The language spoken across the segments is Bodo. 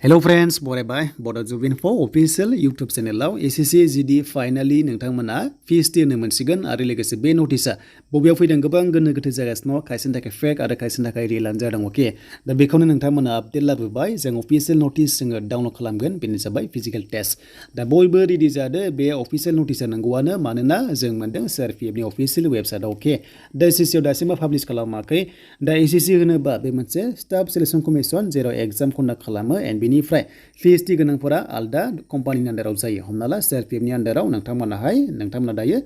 Hello friends, बरायबाय Bodo Info official YouTube channel आव SSC GD finally नोंथांमोना PST होनो मोनसिगोन आरो लोगोसे बे नोटिसा बबेयाव फैदों गोबां गोनो गोथो जागासिनो खायसेनि थाखाय फेक आरो खायसेनि थाखाय रियेल जादों अके दा बेखौनो नोंथांमोना आपडेट लाबोबाय जों अफिशियेल नोटिस जोङो डाउनलड खालामगोन बेनो जाबाय फिजिकल टेस्ट दा बयबो रेडि जादो बे अफिशियेल नोटिसा नंगौआनो मानोना जों मोनदों CRPF नि अफिशियेल वेबसाइटआव अके दा SSC आव दासिमबो पाब्लिश खालामाखै दा SSC होनोबा बे मोनसे स्टाफ सिलेक्शन कमिशन जेराव एग्जाम कन्डाक्ट खालामो एन्ड बेनिफ्राय PST गोनांफोरा आलदा कम्पानिनि आन्डाराव जायो हमना ला CRPF नि आन्डाराव नोंथांमोना दायो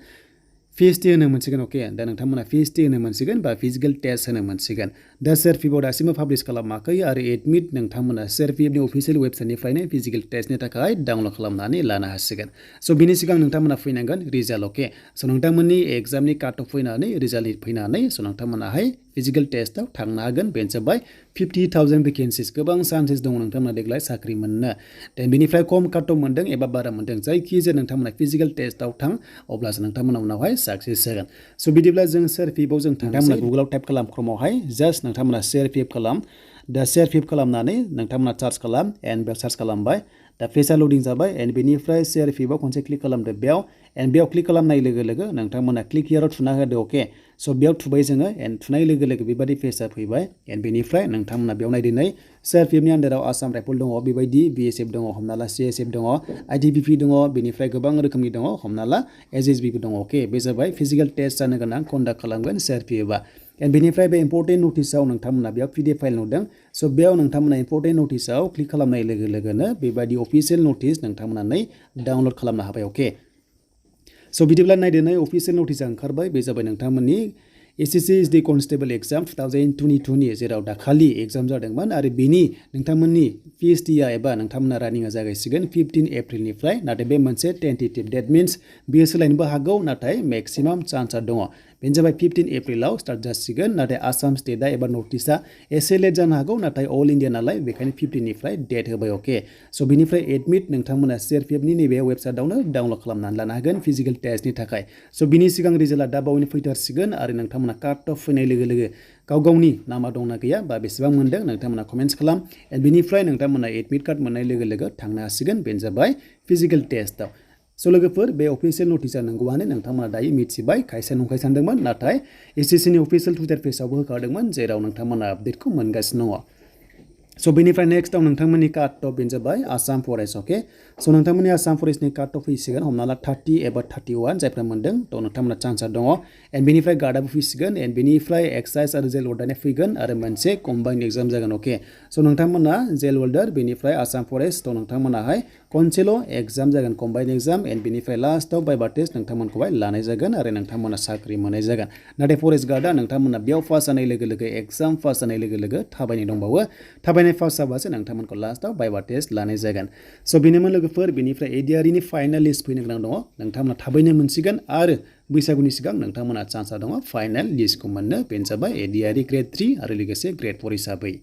PST होनो मोनसिगोन अके दा नोंथांमोना PST होनो मोनसिगोन बा फिजिकल टेस्ट होनो मोनसिगोन दा CRPF आव दासिमबो पाब्लिश खालामाखै आरो एडमिट नोंथांमोना CRPF नि अफिशियेल वेबसाइटनिफ्रायनो फिजिकल टेस्टनि थाखाय डाउनलड खालामनानै लानो हासिगोन स' बिनि सिगां नोंथांमोना फैनांगोन रिजाल्ट अके स' नोंथांमोननि एग्जामनि काट अफ फैनानै रिजाल्ट फैनानै स' नोंथांमोनाहाय फिजिकल टेस्टआव थांनो हागोन बेनो जाबाय 50,000 भेकेन्सिस गोबां चान्सेस दङ नोंथांमोना देग्लाय साख्रि मोननो दा बेनिफ्राय खम काट अफ मोनदों एबा बारा मोनदों जायखिजाया नोंथांमोना फिजिकल टेस्टआव थां अब्लासो नोंथांमोना उनावहाय साक्सेस जागोन स' बिदिब्ला जों CRPF आव जों नोंथांमोना गुगोलाव टाइप खालाम क्रमावहाय जास्ट नोंथांमोना CRPF खालाम दा CRPF खालामनानै नोंथांमोना सार्च खालाम एन्ड बेयाव सार्च खालामबाय दा पेजआ लडिं जाबाय एन्ड बेनिफ्राय CRPF आव खनसे क्लिक खालामदो बेयाव एन्ड बेयाव क्लिक खालामनाय लोगो लोगो नोंथांमोना क्लिक हियाराव थुना होदो अके स' बेयाव थुबाय जोङो एन्ड थुनाय लोगो लोगो बेबायदि पेजआ फैबाय एन्ड बेनिफ्राय नोंथांमोना बेयाव नायदिनै CRPF नि आन्डाराव आसाम राइफल दङ बेबायदि BSF दङ हमना ला CSF दङ ITBP दङ बेनिफ्राय गोबां रोखोमनि दङ हमना ला SSB बो दङ अके बे जाबाय फिजिकल टेस्ट जानो गोनां कन्डाक्ट खालामगोन CRPF आ एन्ड बेनिफ्राय बे इम्पर्टेन्ट नोटिसआव नोंथांमोना बेयाव PDF फाइल नुदों स' बेयाव नोंथांमोना इम्पर्टेन्ट नोटिसआव क्लिक खालामनाय लोगो लोगोनो बेबायदि अफिशियेल नोटिस नोंथांमोना डाउनलड खालामनो हाबाय अके स' बिदिब्ला नायदिनै अफिशियेल नोटिसआ ओंखारबाय बे जाबाय नोंथांमोननि SSC Constable exam 2022 नि जेराव दाखालि एग्जाम जादोंमोन आरो बेनि नोंथांमोननि PST आ एबा नोंथांमोना रानिंआ जागायसिगोन 15 एप्रिलनिफ्राय नाथाय बे मोनसे टेन्टेटिभ डेट मिन्स बेयो सोलायनोबो हागौ नाथाय मेक्सिमाम चान्सआ दङ बेनो जाबाय 15 एप्रिलाव स्टार्ट जासिगोन नाथाय आसाम स्टेटआ एबा नर्थ इस्टआ एसे लेट जानो हागौ नाथाय अल इन्डिया नालाय बेखायनो 15 निफ्राय डेट होबाय अके स' बिनिफ्राय एडमिट नोंथांमोना CRPF नि नैबे वेबसाइटआवनो डाउनलड खालामनानै लानो हागोन फिजिकल टेस्टनि थाखाय स' बिनि सिगां रिजाल्टआ दा बावैनो फैथारसिगोन आरो नोंथांमोना काट अफ फैनाय लोगो लोगो गाव गावनि नामा दंना गैया बा बेसेबां मोनदों नोंथांमोना कमेन्ट्स खालाम एन्ड बिनिफ्राय नोंथांमोना एडमिट कार्ड मोननाय लोगो लोगो थांनो हासिगोन बेनो जाबाय फिजिकल टेस्टआव स' लोगोफोर बे अफिशियेल नोटिसआ नंगौआनो नोंथांमोना दायो मिथिबाय खायसे नंखाय सानदोंमोन नाथाय SSC नि अफिशियेल टुइटार पेजआवबो होखादोंमोन जेराव नोंथांमोना आपडेटखौ मोनगासिनो दङ स' बेनिफ्राय नेक्स्टआव नोंथांमोननि काट अफ बेनो जाबाय आसाम फरेस्ट अके स' नोंथांमोननि आसाम फरेस्टनि काट अफ फैसिगोन हमना ला 30 एबा 31 जायफ्रा मोनदों थ' नोंथांमोना चान्सआ दङ एन्ड बेनिफ्राय गार्डआबो फैसिगोन एन्ड बेनिफ्राय एक्साइज आरो जेल वार्डारआ फैगोन आरो मोनसे कम्बाइन एग्जाम जागोन अके स' नोंथांमोना जेल वार्डार बेनिफ्राय आसाम फरेस्ट थ' नोंथांमोनाहाय खनसेल' एग्जाम जागोन कम्बाइन एग्जाम एन्ड बेनिफ्राय लास्टआव बाइबा टेस्ट नोंथांमोनखौहाय लानाय जागोन आरो नोंथांमोना साख्रि मोननाय जागोन नाथाय फरेस्ट गार्डआ नोंथांमोना बेयाव पास जानाय लोगो लोगो एग्जाम पास जानाय लोगो लोगो थाबायनाय दंबावो थाबायनाय पास जाबासो नोंथांमोनखौ लास्टआव बाइबा टेस्ट लानाय जागोन स' बेनोमोन लोगोफोर बेनिफ्राय ADRE नि फाइनाल लिस्ट फैनो गोनां दङ नोंथांमोना थाबैनो मोनसिगोन आरो बैसागुनि सिगां नोंथांमोना चान्सआ दङ फाइनाल लिस्टखौ मोननो बेनो जाबाय ADRE ग्रेड 3 आरो लोगोसे ग्रेड 4 हिसाबै